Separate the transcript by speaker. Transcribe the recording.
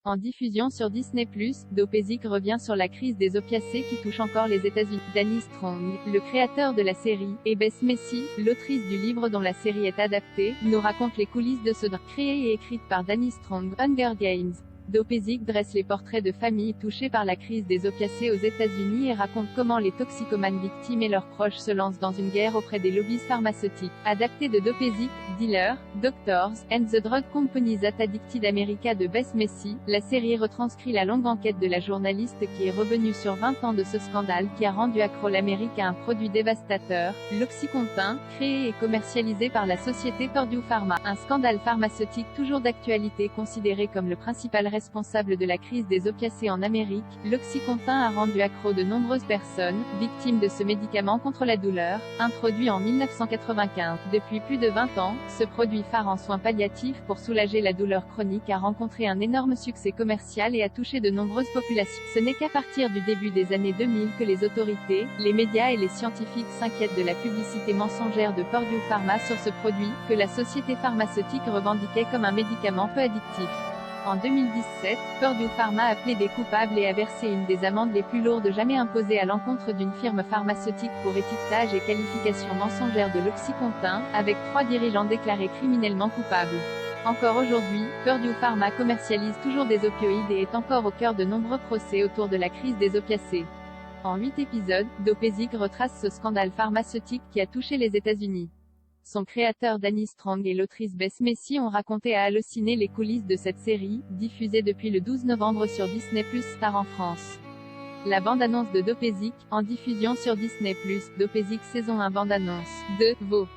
Speaker 1: En diffusion sur Disney+, Dopesick revient sur la crise des opiacés qui touche encore les États-Unis. Danny Strong, le créateur de la série, et Bess Messi, l'autrice du livre dont la série est adaptée, nous raconte les coulisses de ce drame. Créée et écrite par Danny Strong, Hunger Games. Dopesick dresse les portraits de familles touchées par la crise des opiacés aux États-Unis et raconte comment les toxicomanes victimes et leurs proches se lancent dans une guerre auprès des lobbies pharmaceutiques. Adapté de Dopesick, Dealer, Doctors, and the Drug Companies at Addicted America de Bess Messi, la série retranscrit la longue enquête de la journaliste qui est revenue sur 20 ans de ce scandale qui a rendu accro l'Amérique à un produit dévastateur, l'Oxycontin, créé et commercialisé par la société Purdue Pharma. Un scandale pharmaceutique toujours d'actualité considéré comme le principal responsable de la crise des opiacés en Amérique, l'Oxycontin a rendu accro de nombreuses personnes, victimes de ce médicament contre la douleur, introduit en 1995. Depuis plus de 20 ans, ce produit phare en soins palliatifs pour soulager la douleur chronique a rencontré un énorme succès commercial et a touché de nombreuses populations. Ce n'est qu'à partir du début des années 2000 que les autorités, les médias et les scientifiques s'inquiètent de la publicité mensongère de Purdue Pharma sur ce produit, que la société pharmaceutique revendiquait comme un médicament peu addictif. En 2017, Purdue Pharma a plaidé coupable et a versé une des amendes les plus lourdes jamais imposées à l'encontre d'une firme pharmaceutique pour étiquetage et qualification mensongère de l'Oxycontin, avec 3 dirigeants déclarés criminellement coupables. Encore aujourd'hui, Purdue Pharma commercialise toujours des opioïdes et est encore au cœur de nombreux procès autour de la crise des opiacés. En 8 épisodes, Dopesick retrace ce scandale pharmaceutique qui a touché les États-Unis. Son créateur Danny Strong et l'autrice Bess Messi ont raconté à Allociné les coulisses de cette série, diffusée depuis le 12 novembre sur Disney+ Star en France. La bande-annonce de Dopesick, en diffusion sur Disney+, Dopesick saison 1 bande-annonce. 2, Vaux.